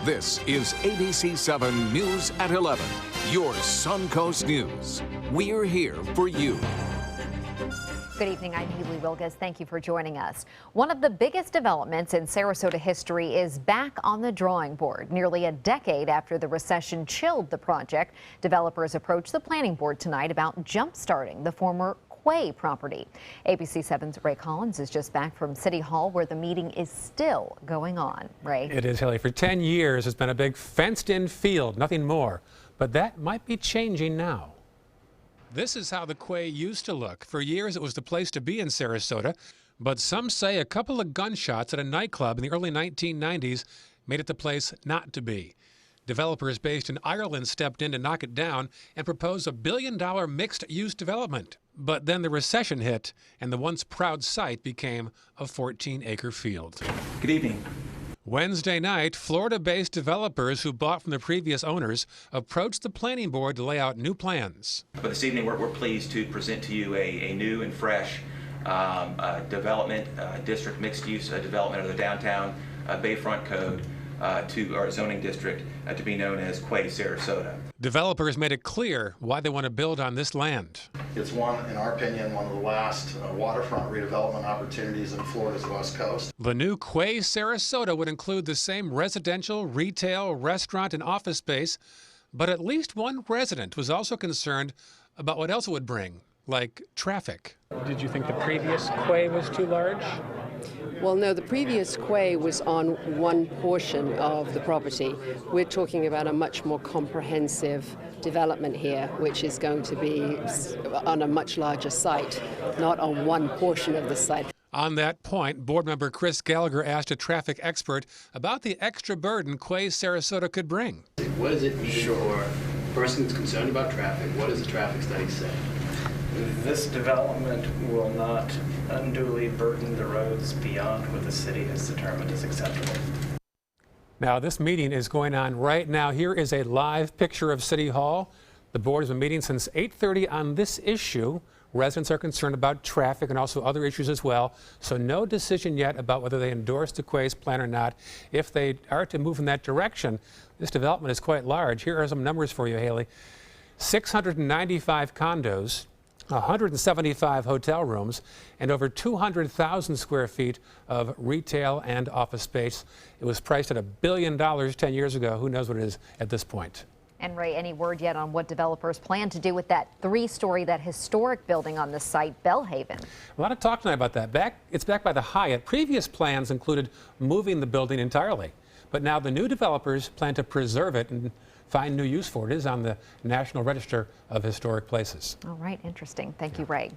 This is ABC7 News at 11, your Suncoast News. We're here for you. Good evening, I'm Haley Wilgus. Thank you for joining us. One of the biggest developments in Sarasota history is back on the drawing board. Nearly a decade after the recession chilled the project, developers approached the planning board tonight about jump-starting the former Quay property. ABC7's Ray Collins is just back from City Hall, where the meeting is still going on. Ray? It is, Haley. For 10 years, it's been a big fenced-in field, nothing more. But that might be changing now. This is how the Quay used to look. For years, it was the place to be in Sarasota. But some say a couple of gunshots at a nightclub in the early 1990s made it the place not to be. Developers based in Ireland stepped in to knock it down and proposed a $1 billion mixed-use development. But then the recession hit, and the once proud site became a 14-acre field. Good evening. Wednesday night, Florida-based developers who bought from the previous owners approached the planning board to lay out new plans. But this evening, we're pleased to present to you a new and fresh development, district mixed-use development of the downtown Bayfront Code to our zoning district to be known as Quay Sarasota. Developers made it clear why they want to build on this land. It's one, in our opinion, one of the last waterfront redevelopment opportunities in Florida's West Coast. The new Quay Sarasota would include the same residential, retail, restaurant, and office space, but at least one resident was also concerned about what else it would bring, like traffic. Did you think the previous Quay was too large? Well, no, the previous Quay was on one portion of the property. We're talking about a much more comprehensive development here, which is going to be on a much larger site, not on one portion of the site. On that point, board member Chris Gallagher asked a traffic expert about the extra burden Quay Sarasota could bring. What does it mean for a person who's concerned about traffic? What does the traffic study say? This development will not unduly burden the roads beyond what the city has determined is acceptable. Now, this meeting is going on right now. Here is a live picture of City Hall. The board has been meeting since 8:30 on this issue. Residents are concerned about traffic and also other issues as well. So no decision yet about whether they endorse the Quay's plan or not. If they are to move in that direction, this development is quite large. Here are some numbers for you, Haley. 695 condos, 175 hotel rooms, and over 200,000 square feet of retail and office space. It was priced at $1 billion 10 years ago. Who knows what it is at this point? And Ray, any word yet on what developers plan to do with that three-story, that historic building on the site, Bellhaven? A lot of talk tonight about that. It's backed by the Hyatt. Previous plans included moving the building entirely. But now the new developers plan to preserve it and find new use for it. It is on the National Register of Historic Places. All right, interesting. Thank you, Ray.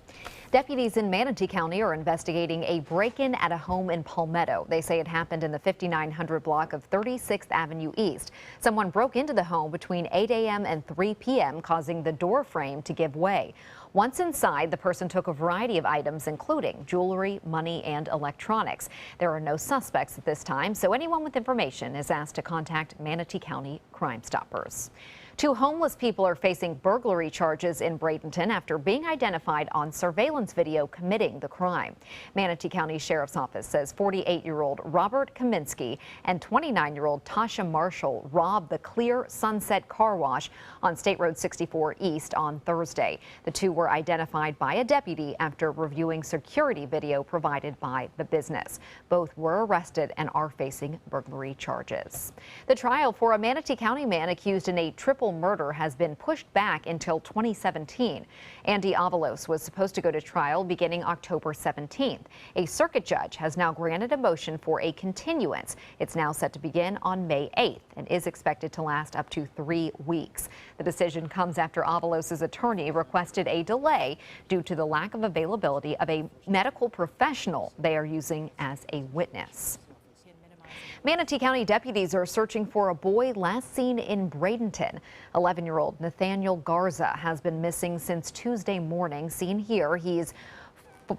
Deputies in Manatee County are investigating a break-in at a home in Palmetto. They say it happened in the 5900 block of 36th Avenue East. Someone broke into the home between 8 a.m. and 3 p.m., causing the door frame to give way. Once inside, the person took a variety of items, including jewelry, money, and electronics. There are no suspects at this time, so anyone with information is asked to contact Manatee County Crime Stoppers. 2 homeless people are facing burglary charges in Bradenton after being identified on surveillance video committing the crime. Manatee County Sheriff's Office says 48-year-old Robert Kaminsky and 29-year-old Tasha Marshall robbed the Clear Sunset Car Wash on State Road 64 East on Thursday. The two were identified by a deputy after reviewing security video provided by the business. Both were arrested and are facing burglary charges. The trial for a Manatee County man accused in a triple murder has been pushed back until 2017. Andy Avalos was supposed to go to trial beginning October 17th. A circuit judge has now granted a motion for a continuance. It's now set to begin on May 8th and is expected to last up to 3 weeks. The decision comes after Avalos's attorney requested a delay due to the lack of availability of a medical professional they are using as a witness. Manatee County deputies are searching for a boy last seen in Bradenton. 11-year-old Nathaniel Garza has been missing since Tuesday morning. Seen here, he's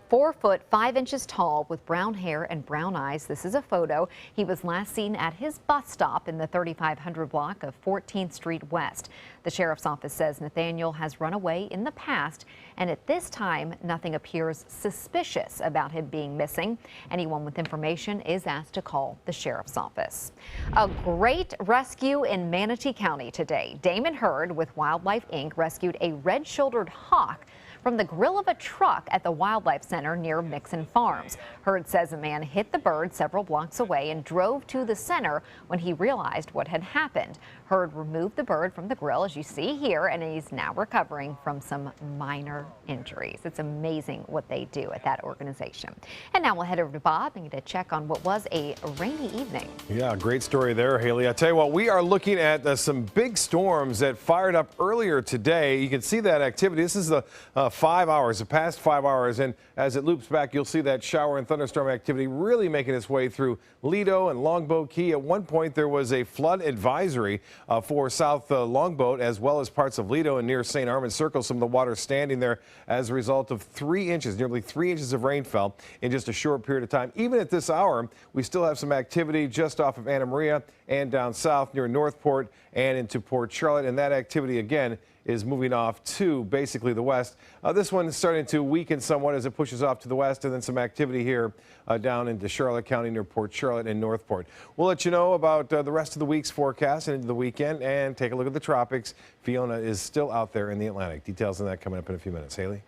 4 foot 5 inches tall with brown hair and brown eyes. This is a photo. He was last seen at his bus stop in the 3500 block of 14th Street West. The sheriff's office says Nathaniel has run away in the past, and at this time, nothing appears suspicious about him being missing. Anyone with information is asked to call the sheriff's office. A great rescue in Manatee County today. Damon Hurd with Wildlife Inc. rescued a red-shouldered hawk from the grill of a truck at the Wildlife Center near Mixon Farms. Hurd says a man hit the bird several blocks away and drove to the center when he realized what had happened. Hurd removed the bird from the grill, as you see here, and he's now recovering from some minor injuries. It's amazing what they do at that organization. And now we'll head over to Bob and get a check on what was a rainy evening. Yeah, great story there, Haley. I tell you what, we are looking at some big storms that fired up earlier today. You can see that activity. This is the 5 hours, the past 5 hours, and as it loops back, you'll see that shower and thunderstorm activity really making its way through Lido and Longboat Key. At one point, there was a flood advisory for South Longboat, as well as parts of Lido and near St. Armand Circle. Some of the water standing there as a result of 3 inches, nearly 3 inches of rain fell in just a short period of time. Even at this hour, we still have some activity just off of Anna Maria and down south near Northport and into Port Charlotte, and that activity again is moving off to basically the west. This one is starting to weaken somewhat as it pushes off to the west, and then some activity here down into Charlotte County near Port Charlotte and Northport. We'll let you know about the rest of the week's forecast and into the weekend, and take a look at the tropics. Fiona is still out there in the Atlantic. Details on that coming up in a few minutes. Haley?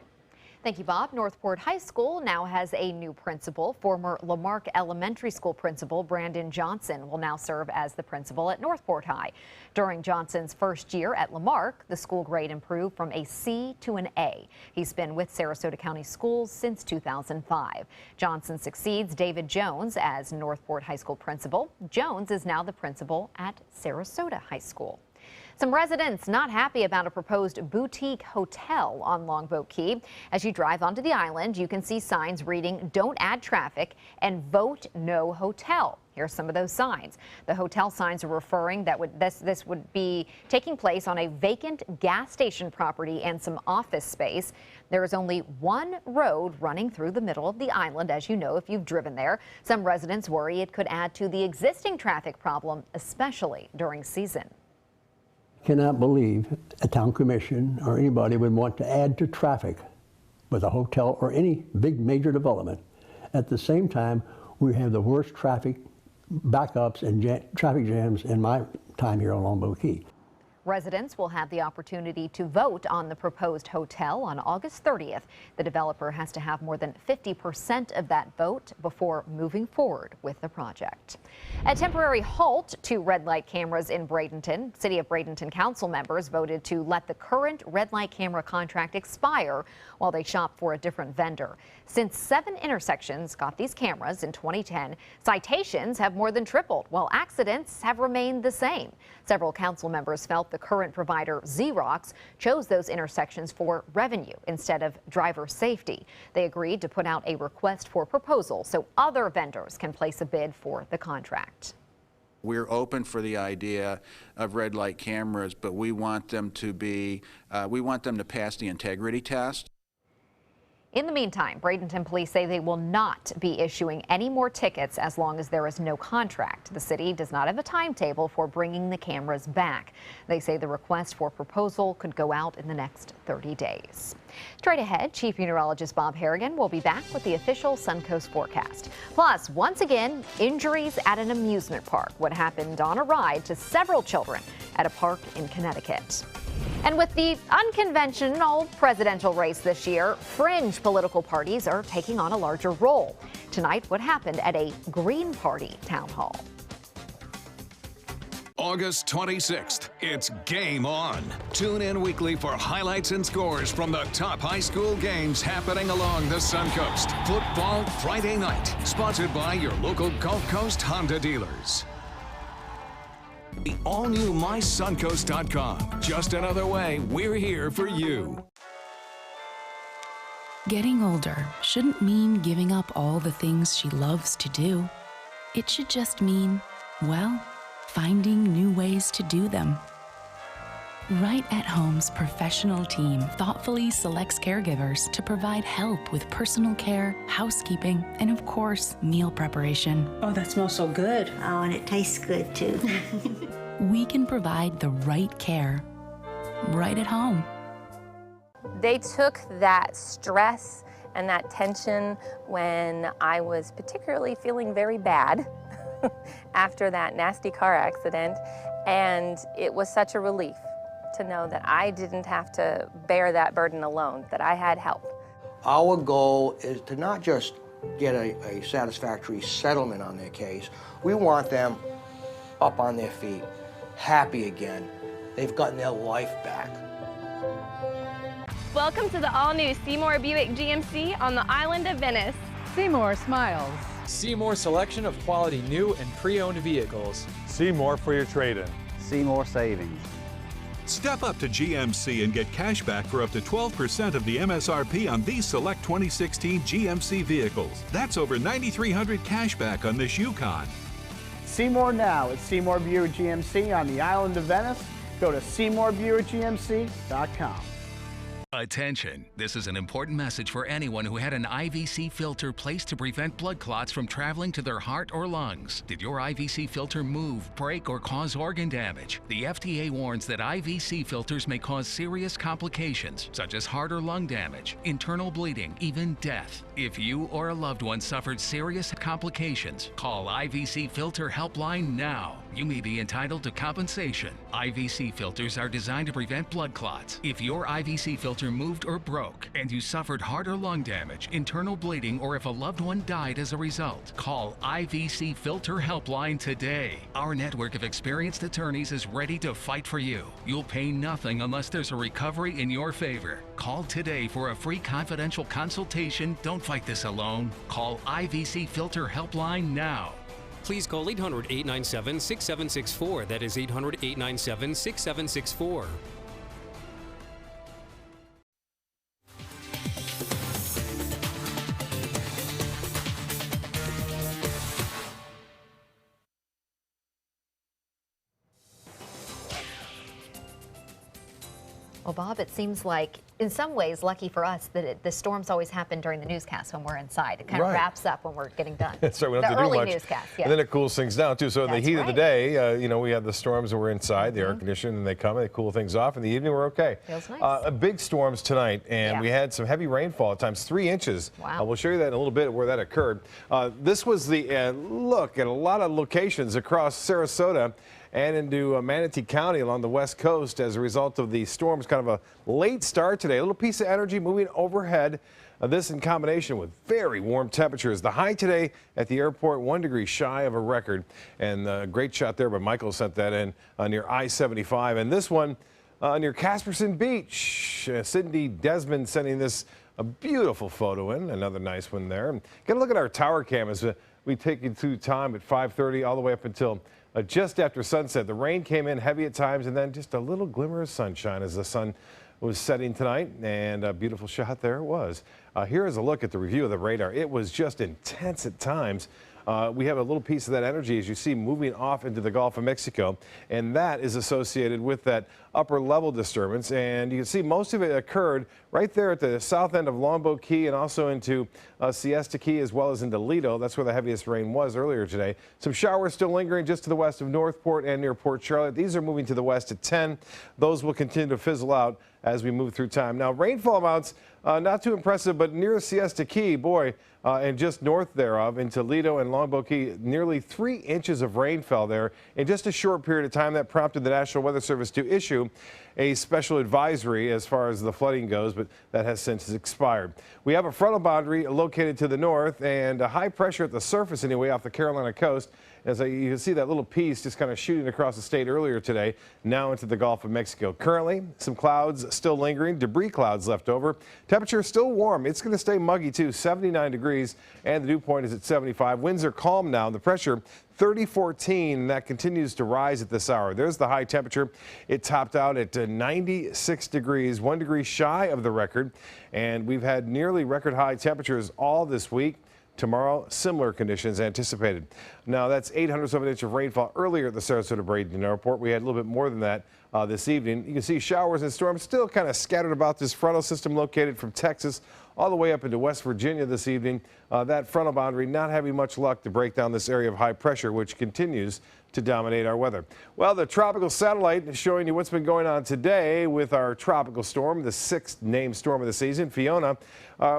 Thank you, Bob. Northport High School now has a new principal. Former Lamarck Elementary School principal Brandon Johnson will now serve as the principal at Northport High. During Johnson's first year at Lamarck, the school grade improved from a C to an A. He's been with Sarasota County Schools since 2005. Johnson succeeds David Jones as Northport High School principal. Jones is now the principal at Sarasota High School. Some residents not happy about a proposed boutique hotel on Longboat Key. As you drive onto the island, you can see signs reading "Don't add traffic" and "Vote no hotel." Here's some of those signs. The hotel signs are referring that this would be taking place on a vacant gas station property and some office space. There is only one road running through the middle of the island, as you know if you've driven there. Some residents worry it could add to the existing traffic problem, especially during season. Cannot believe a town commission or anybody would want to add to traffic with a hotel or any big major development. At the same time, we have the worst traffic backups and traffic jams in my time here on Longboat Key. Residents will have the opportunity to vote on the proposed hotel on August 30th. The developer has to have more than 50% of that vote before moving forward with the project. A temporary halt to red light cameras in Bradenton. City of Bradenton council members voted to let the current red light camera contract expire while they shop for a different vendor. Since 7 intersections got these cameras in 2010, citations have more than tripled, while accidents have remained the same. Several council members felt the current provider, Xerox, chose those intersections for revenue instead of driver safety. They agreed to put out a request for proposal so other vendors can place a bid for the contract. We're open for the idea of red light cameras, but we want them to be, we want them to pass the integrity test. In the meantime, Bradenton police say they will not be issuing any more tickets as long as there is no contract. The city does not have a timetable for bringing the cameras back. They say the request for proposal could go out in the next 30 days. Straight ahead, Chief Meteorologist Bob Harrigan will be back with the official Suncoast forecast. Plus, once again, injuries at an amusement park. What happened on a ride to several children at a park in Connecticut. And with the unconventional presidential race this year, fringe political parties are taking on a larger role. Tonight, what happened at a Green Party town hall. August 26th, it's game on. Tune in weekly for highlights and scores from the top high school games happening along the Suncoast. Football Friday night, sponsored by your local Gulf Coast Honda dealers. The all-new MySuncoast.com. Just another way we're here for you. Getting older shouldn't mean giving up all the things she loves to do. It should just mean, well, finding new ways to do them. Right at Home's professional team thoughtfully selects caregivers to provide help with personal care, housekeeping, and of course, meal preparation. Oh, that smells so good. Oh, and it tastes good too. We can provide the right care right at home. They took that stress and that tension when I was particularly feeling very bad after that nasty car accident, and it was such a relief to know that I didn't have to bear that burden alone, that I had help. Our goal is to not just get a satisfactory settlement on their case. We want them up on their feet, happy again. They've gotten their life back. Welcome to the all-new Seymour Buick GMC on the island of Venice. Seymour smiles. Seymour selection of quality new and pre-owned vehicles. Seymour for your trade-in. Seymour savings. Step up to GMC and get cash back for up to 12% of the MSRP on these select 2016 GMC vehicles. That's over $9,300 cash back on this Yukon. Seymour now at Seymour Buick GMC on the island of Venice. Go to SeymourBuickGMC.com. Attention, this is an important message for anyone who had an IVC filter placed to prevent blood clots from traveling to their heart or lungs. Did your IVC filter move, break, or cause organ damage? The FDA warns that IVC filters may cause serious complications, such as heart or lung damage, internal bleeding, even death. If you or a loved one suffered serious complications, call IVC Filter Helpline now. You may be entitled to compensation. IVC filters are designed to prevent blood clots. If your IVC filter moved or broke and you suffered heart or lung damage, internal bleeding, or if a loved one died as a result, call IVC Filter Helpline today. Our network of experienced attorneys is ready to fight for you. You'll pay nothing unless there's a recovery in your favor. Call today for a free confidential consultation. Don't fight this alone. Call IVC Filter Helpline now. Please call 800-897-6764. That is 800-897-6764. Well, Bob, it seems like, in some ways, lucky for us that the storms always happen during the newscast when we're inside. It kind of wraps up when we're getting done. That's right. We don't have to do much. Newscast, yeah. And then it cools things down, too. So in the heat of the day, you know, we have the storms and we're inside, the air conditioning, and they come and they cool things off. In the evening, we're okay. Feels nice. Big storms tonight, and we had some heavy rainfall at times, 3 inches. Wow. We'll show you that in a little bit where that occurred. This was the look at a lot of locations across Sarasota and into Manatee County along the west coast as a result of the storms. Kind of a late start today. A little piece of energy moving overhead. This in combination with very warm temperatures. The high today at the airport, 1 degree shy of a record. And a great shot there, but Michael sent that in near I-75. And this one near Casperson Beach. Cindy Desmond sending this a beautiful photo in. Another nice one there. Get a look at our tower cam as we take you through time at 5:30 all the way up until just after sunset. The rain came in heavy at times, and then just a little glimmer of sunshine as the sun was setting tonight, and a beautiful shot there it was. Here is a look at the review of the radar. It was just intense at times. We have a little piece of that energy, as you see, moving off into the Gulf of Mexico, and that is associated with that upper level disturbance. And you can see most of it occurred right there at the south end of Longboat Key and also into Siesta Key as well as into Lido. That's where the heaviest rain was earlier today. Some showers still lingering just to the west of Northport and near Port Charlotte. These are moving to the west at 10. Those will continue to fizzle out as we move through time. Now, rainfall amounts, not too impressive, but near Siesta Key, boy, and just north thereof into Lido and Longboat Key, nearly 3 inches of rain fell there in just a short period of time. That prompted the National Weather Service to issue a special advisory as far as the flooding goes, but that has since expired. We have a frontal boundary located to the north and a high pressure at the surface anyway off the Carolina coast. As you can see that little piece just kind of shooting across the state earlier today, now into the Gulf of Mexico. Currently, some clouds still lingering, debris clouds left over. Temperature still warm. It's going to stay muggy too, 79 degrees, and the dew point is at 75. Winds are calm now. The pressure 30-14, and that continues to rise at this hour. There's the high temperature. It topped out at 96 degrees, 1 degree shy of the record, and we've had nearly record high temperatures all this week. Tomorrow, similar conditions anticipated. Now, that's 800ths of an inch of rainfall earlier at the Sarasota-Bradenton Airport. We had a little bit more than that this evening. You can see showers and storms still kind of scattered about this frontal system located from Texas all the way up into West Virginia this evening. That frontal boundary not having much luck to break down this area of high pressure, which continues to dominate our weather. Well, the tropical satellite is showing you what's been going on today with our tropical storm, the 6th named storm of the season, Fiona.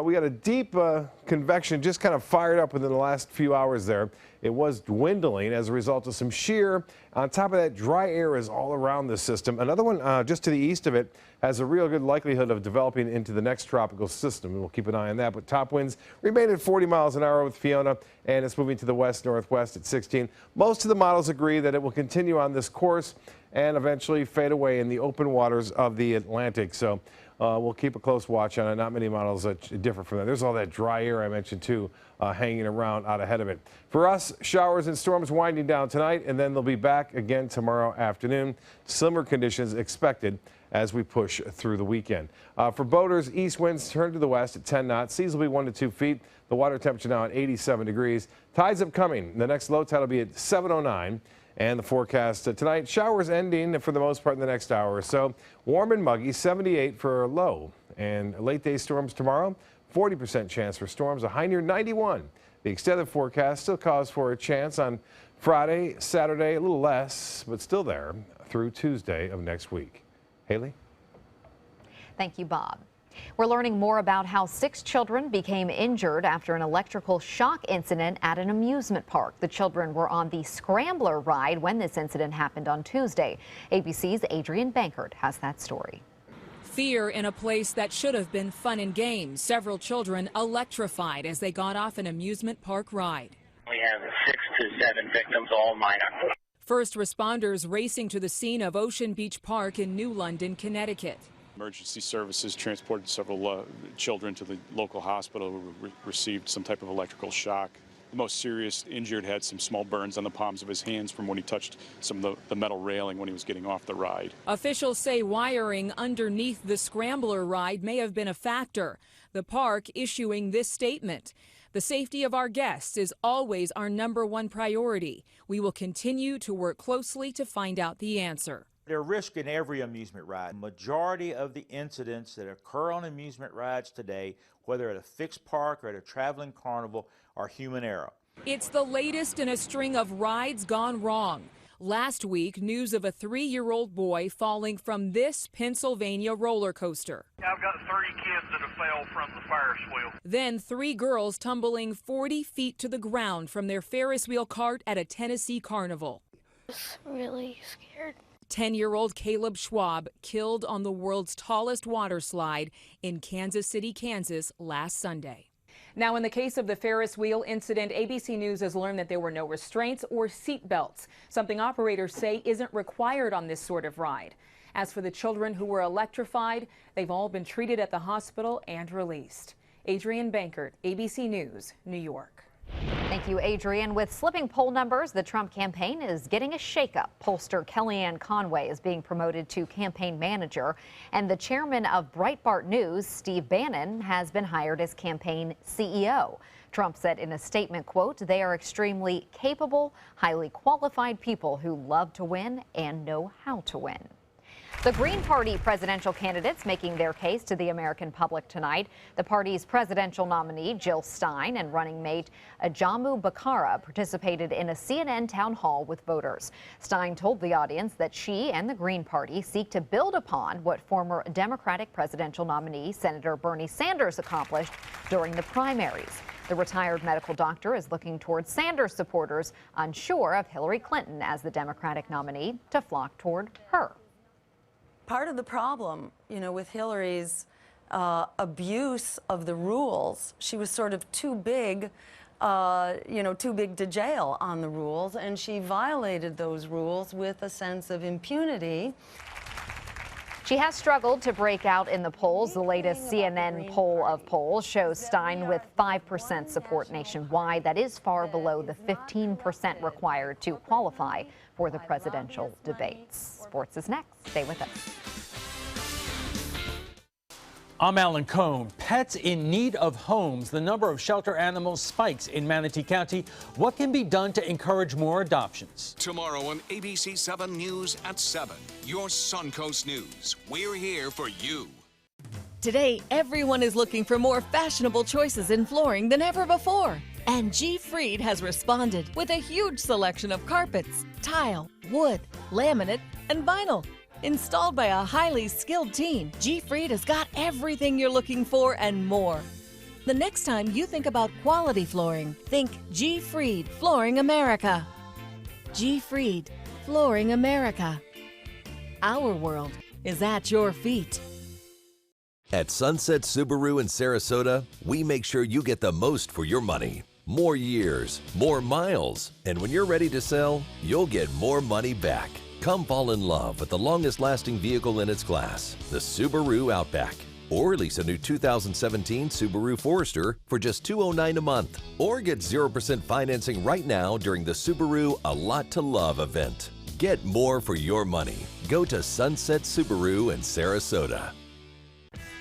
We got a deep convection just kind of fired up within the last few hours there. It was dwindling as a result of some shear. On top of that, dry air is all around the system. Another one just to the east of it has a real good likelihood of developing into the next tropical system. And we'll keep an eye on that. But top winds remain at 40 miles an hour with Fiona, and it's moving to the west-northwest at 16. Most of the models agree that it will continue on this course and eventually fade away in the open waters of the Atlantic. So we'll keep a close watch on it. Not many models that differ from that. There's all that dry air I mentioned too hanging around out ahead of it. For us, showers and storms winding down tonight, and then they'll be back again tomorrow afternoon. Similar conditions expected as we push through the weekend. For boaters, east winds turn to the west at 10 knots. Seas will be 1 to 2 feet. The water temperature now at 87 degrees. Tides upcoming. The next low tide will be at 7:09. And the forecast tonight, showers ending for the most part in the next hour or so. Warm and muggy, 78 for a low. And late day storms tomorrow, 40% chance for storms, a high near 91. The extended forecast still calls for a chance on Friday, Saturday, a little less, but still there through Tuesday of next week. Haley? Thank you, Bob. We're learning more about how 6 children became injured after an electrical shock incident at an amusement park. The children were on the Scrambler ride when this incident happened on Tuesday. ABC's Adrian Bankert has that story. Fear in a place that should have been fun and games. Several children electrified as they got off an amusement park ride. We have 6 to 7 victims, all minor. First responders racing to the scene of Ocean Beach Park in New London, Connecticut. Emergency services transported several children to the local hospital who received some type of electrical shock. The most serious injured had some small burns on the palms of his hands from when he touched some of the metal railing when he was getting off the ride. Officials say wiring underneath the Scrambler ride may have been a factor. The park issuing this statement. The safety of our guests is always our #1 priority. We will continue to work closely to find out the answer. There are risks in every amusement ride. Majority of the incidents that occur on amusement rides today, whether at a fixed park or at a traveling carnival, are human error. It's the latest in a string of rides gone wrong. Last week, news of a 3-year-old boy falling from this Pennsylvania roller coaster. I've got 30 kids that have fell from the Ferris wheel. Then 3 girls tumbling 40 feet to the ground from their Ferris wheel cart at a Tennessee carnival. I was really scared. 10-year-old Caleb Schwab killed on the world's tallest water slide in Kansas City, Kansas last Sunday. Now, in the case of the Ferris wheel incident, ABC News has learned that there were no restraints or seat belts, something operators say isn't required on this sort of ride. As for the children who were electrified, they've all been treated at the hospital and released. Adrian Bankert, ABC News, New York. Thank you, Adrian. With slipping poll numbers, the Trump campaign is getting a shakeup. Pollster Kellyanne Conway is being promoted to campaign manager, and the chairman of Breitbart News, Steve Bannon, has been hired as campaign CEO. Trump said in a statement, quote, "They are extremely capable, highly qualified people who love to win and know how to win." The Green Party presidential candidates making their case to the American public tonight. The party's presidential nominee, Jill Stein, and running mate Ajamu Bakara participated in a CNN town hall with voters. Stein told the audience that she and the Green Party seek to build upon what former Democratic presidential nominee Senator Bernie Sanders accomplished during the primaries. The retired medical doctor is looking towards Sanders supporters, unsure of Hillary Clinton as the Democratic nominee, to flock toward her. Part of the problem, with Hillary's abuse of the rules, she was sort of too big to jail on the rules, and she violated those rules with a sense of impunity. She has struggled to break out in the polls. The latest CNN poll of polls shows Stein with 5% support nationwide. That is far below the 15% required to qualify for the presidential debates. Sports is next. Stay with us. I'm Alan Cohn. Pets in need of homes. The number of shelter animals spikes in Manatee County. What can be done to encourage more adoptions? Tomorrow on ABC7 News at 7. Your Suncoast News. We're here for you. Today, everyone is looking for more fashionable choices in flooring than ever before. And G. Fried has responded with a huge selection of carpets, tile, wood, laminate, and vinyl. Installed by a highly skilled team, G. Fried has got everything you're looking for and more. The next time you think about quality flooring, think G. Fried Flooring America. G. Fried Flooring America. Our world is at your feet. At Sunset Subaru in Sarasota, we make sure you get the most for your money. More years, more miles, and when you're ready to sell, you'll get more money back. Come fall in love with the longest-lasting vehicle in its class, the Subaru Outback. Or lease a new 2017 Subaru Forester for just $209 a month. Or get 0% financing right now during the Subaru A Lot to Love event. Get more for your money. Go to Sunset Subaru in Sarasota.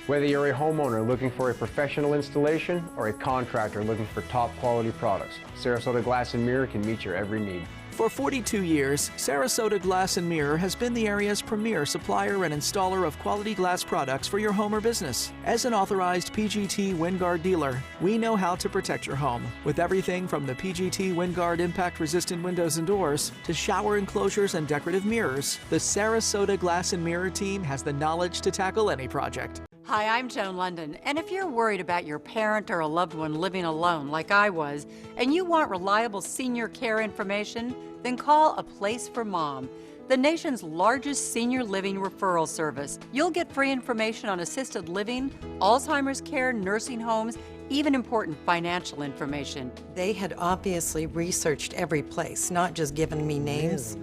Whether you're a homeowner looking for a professional installation or a contractor looking for top quality products, Sarasota Glass and Mirror can meet your every need. For 42 years, Sarasota Glass and Mirror has been the area's premier supplier and installer of quality glass products for your home or business. As an authorized PGT WinGuard dealer, we know how to protect your home with everything from the PGT WinGuard impact-resistant windows and doors to shower enclosures and decorative mirrors. The Sarasota Glass and Mirror team has the knowledge to tackle any project. Hi, I'm Joan Lunden, and if you're worried about your parent or a loved one living alone like I was, and you want reliable senior care information, then call A Place for Mom, the nation's largest senior living referral service. You'll get free information on assisted living, Alzheimer's care, nursing homes, even important financial information. They had obviously researched every place, not just given me names.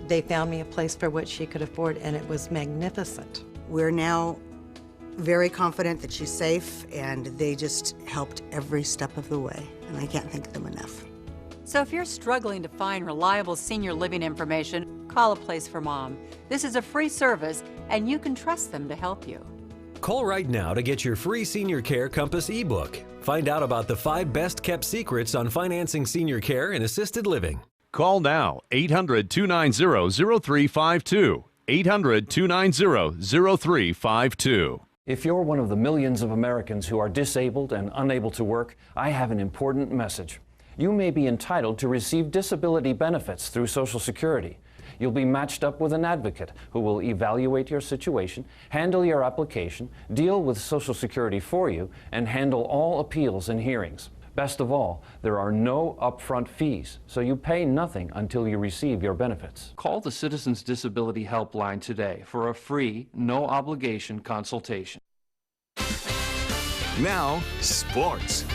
They found me a place for what she could afford, and it was magnificent. We're now very confident that she's safe, and they just helped every step of the way, and I can't thank them enough. So if you're struggling to find reliable senior living information, call A Place for Mom. This is a free service, and you can trust them to help you. Call right now to get your free Senior Care Compass ebook. Find out about the 5 best-kept secrets on financing senior care and assisted living. Call now, 800-290-0352. 800-290-0352. If you're one of the millions of Americans who are disabled and unable to work, I have an important message. You may be entitled to receive disability benefits through Social Security. You'll be matched up with an advocate who will evaluate your situation, handle your application, deal with Social Security for you, and handle all appeals and hearings. Best of all, there are no upfront fees, so you pay nothing until you receive your benefits. Call the Citizens Disability Helpline today for a free, no-obligation consultation. Now, sports.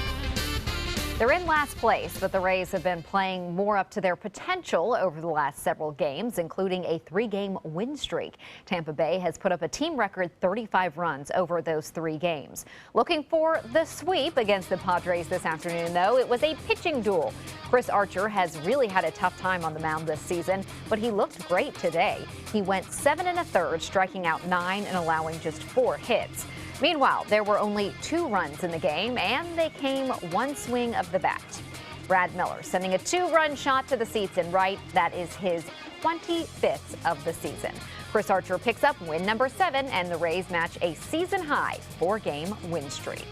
They're in last place, but the Rays have been playing more up to their potential over the last several games, including a 3-game win streak. Tampa Bay has put up a team record 35 runs over those 3 games. Looking for the sweep against the Padres this afternoon, though, it was a pitching duel. Chris Archer has really had a tough time on the mound this season, but he looked great today. He went 7 1/3, striking out 9 and allowing just 4 hits. Meanwhile, there were only 2 runs in the game, and they came one swing of the bat. Brad Miller sending a 2-run shot to the seats in right. That is his 25th of the season. Chris Archer picks up win number 7, and the Rays match a season-high 4-game win streak.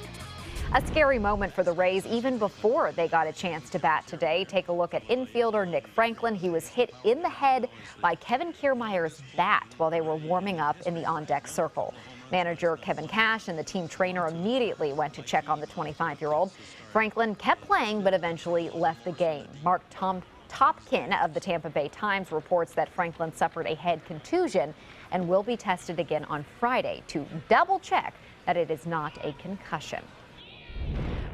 A scary moment for the Rays even before they got a chance to bat today. Take a look at infielder Nick Franklin. He was hit in the head by Kevin Kiermaier's bat while they were warming up in the on-deck circle. Manager Kevin Cash and the team trainer immediately went to check on the 25-year-old. Franklin kept playing but eventually left the game. Mark Topkin of the Tampa Bay Times reports that Franklin suffered a head contusion and will be tested again on Friday to double check that it is not a concussion.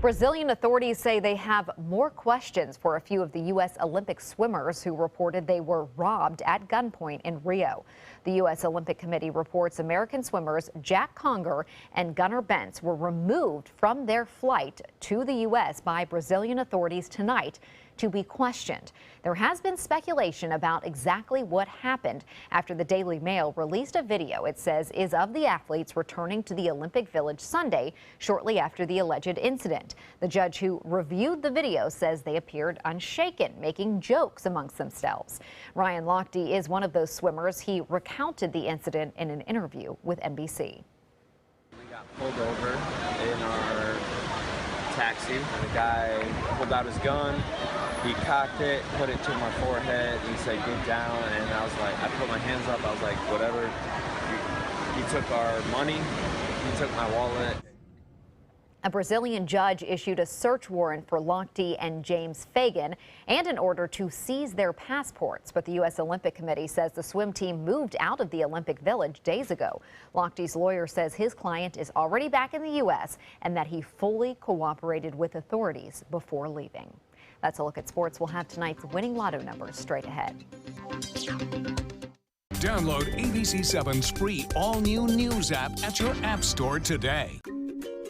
Brazilian authorities say they have more questions for a few of the U.S. Olympic swimmers who reported they were robbed at gunpoint in Rio. The U.S. Olympic Committee reports American swimmers Jack Conger and Gunnar Bentz were removed from their flight to the U.S. by Brazilian authorities tonight to be questioned. There has been speculation about exactly what happened after the Daily Mail released a video it says is of the athletes returning to the Olympic Village Sunday shortly after the alleged incident. The judge who reviewed the video says they appeared unshaken, making jokes amongst themselves. Ryan Lochte is one of those swimmers. He recounted the incident in an interview with NBC. We got pulled over in our taxi. The guy pulled out his gun. He cocked it, put it to my forehead. He said, "Get down." And I was like, I put my hands up. I was like, whatever. He took our money. He took my wallet. A Brazilian judge issued a search warrant for Lochte and James Fagan and an order to seize their passports. But the U.S. Olympic Committee says the swim team moved out of the Olympic Village days ago. Lochte's lawyer says his client is already back in the U.S. and that he fully cooperated with authorities before leaving. That's a look at sports. We'll have tonight's winning lotto numbers straight ahead. Download ABC7's free all-new news app at your app store today.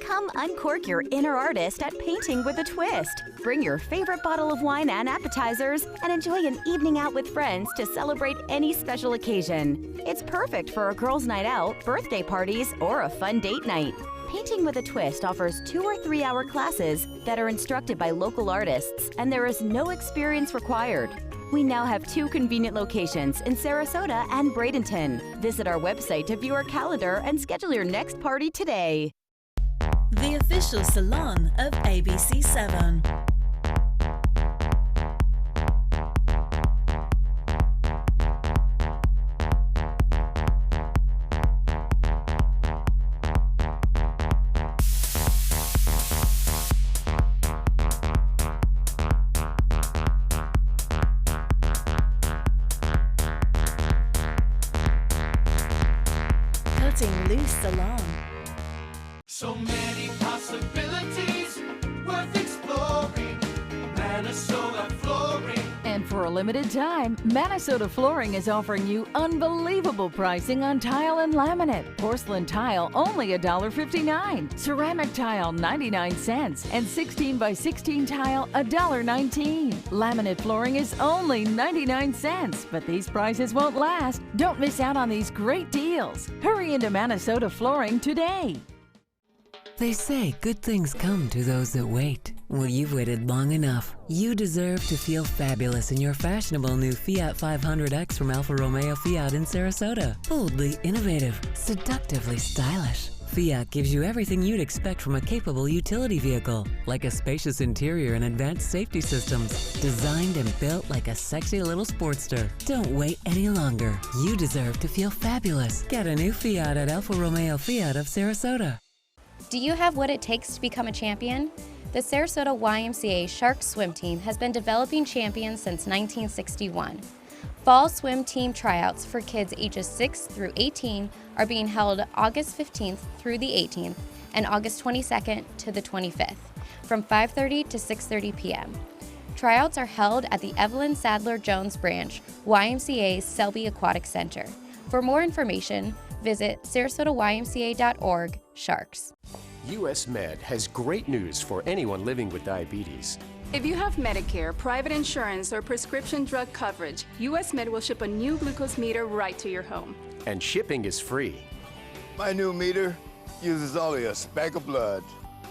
Come uncork your inner artist at Painting with a Twist. Bring your favorite bottle of wine and appetizers and enjoy an evening out with friends to celebrate any special occasion. It's perfect for a girls' night out, birthday parties, or a fun date night. Painting with a Twist offers 2 or 3 hour classes that are instructed by local artists, and there is no experience required. We now have 2 convenient locations in Sarasota and Bradenton. Visit our website to view our calendar and schedule your next party today. The official salon of ABC7. Cutting Loose Salon. So many possibilities worth exploring. Minnesota Flooring. And for a limited time, Minnesota Flooring is offering you unbelievable pricing on tile and laminate. Porcelain tile only $1.59. Ceramic tile 99 cents. And 16 by 16 tile $1.19. Laminate flooring is only 99 cents. But these prices won't last. Don't miss out on these great deals. Hurry into Minnesota Flooring today. They say good things come to those that wait. Well, you've waited long enough. You deserve to feel fabulous in your fashionable new Fiat 500X from Alfa Romeo Fiat in Sarasota. Boldly innovative, seductively stylish. Fiat gives you everything you'd expect from a capable utility vehicle, like a spacious interior and advanced safety systems, designed and built like a sexy little sportster. Don't wait any longer. You deserve to feel fabulous. Get a new Fiat at Alfa Romeo Fiat of Sarasota. Do you have what it takes to become a champion? The Sarasota YMCA Sharks swim team has been developing champions since 1961. Fall swim team tryouts for kids ages 6 through 18 are being held August 15th through the 18th and August 22nd to the 25th from 5:30 to 6:30 p.m. Tryouts are held at the Evelyn Sadler Jones branch, YMCA's Selby Aquatic Center. For more information, visit sarasotaymca.org/sharks. US Med has great news for anyone living with diabetes. If you have Medicare, private insurance, or prescription drug coverage, US Med will ship a new glucose meter right to your home. And shipping is free. My new meter uses only a speck of blood,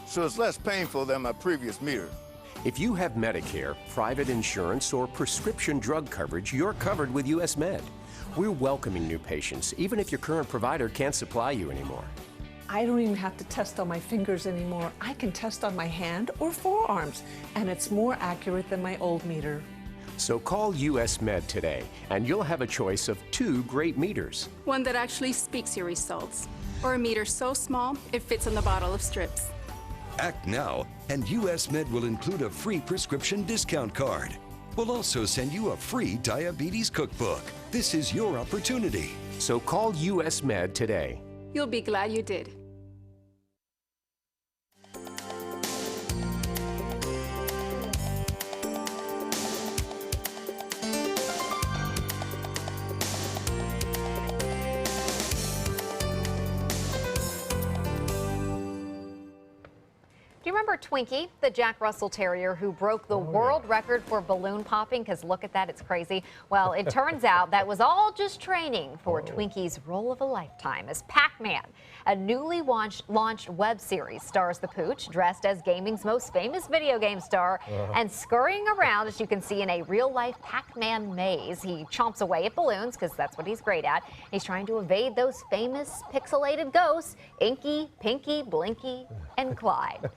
so it's less painful than my previous meter. If you have Medicare, private insurance, or prescription drug coverage, you're covered with US Med. We're welcoming new patients, even if your current provider can't supply you anymore. I don't even have to test on my fingers anymore. I can test on my hand or forearms, and it's more accurate than my old meter. So call US Med today, and you'll have a choice of 2 great meters. One that actually speaks your results, or a meter so small it fits in the bottle of strips. Act now, and US Med will include a free prescription discount card. We'll also send you a free diabetes cookbook. This is your opportunity. So call US Med today. You'll be glad you did. you remember Twinkie, the Jack Russell Terrier who broke the world record for balloon popping? Because look at that, it's crazy. Well, it turns out that was all just training for Twinkie's role of a lifetime as Pac-Man. A newly launched web series stars the pooch dressed as gaming's most famous video game star and scurrying around, as you can see, in a real-life Pac-Man maze. He chomps away at balloons because that's what he's great at. He's trying to evade those famous pixelated ghosts, Inky, Pinky, Blinky, and Clyde.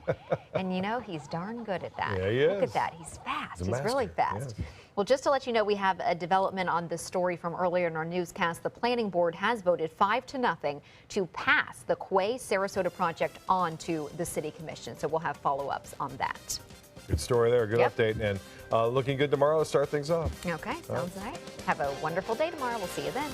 And you know, he's darn good at that. Yeah, he Look is. at that. He's fast. He's a He's really master. fast. Yes. Well, just to let you know, we have a development on this story from earlier in our newscast. The planning board has voted 5-0 to pass the Quay Sarasota project on to the city commission. So we'll have follow-ups on that. Good story there. Good update. And looking good tomorrow to start things off. Okay, sounds right. Have a wonderful day tomorrow. We'll see you then.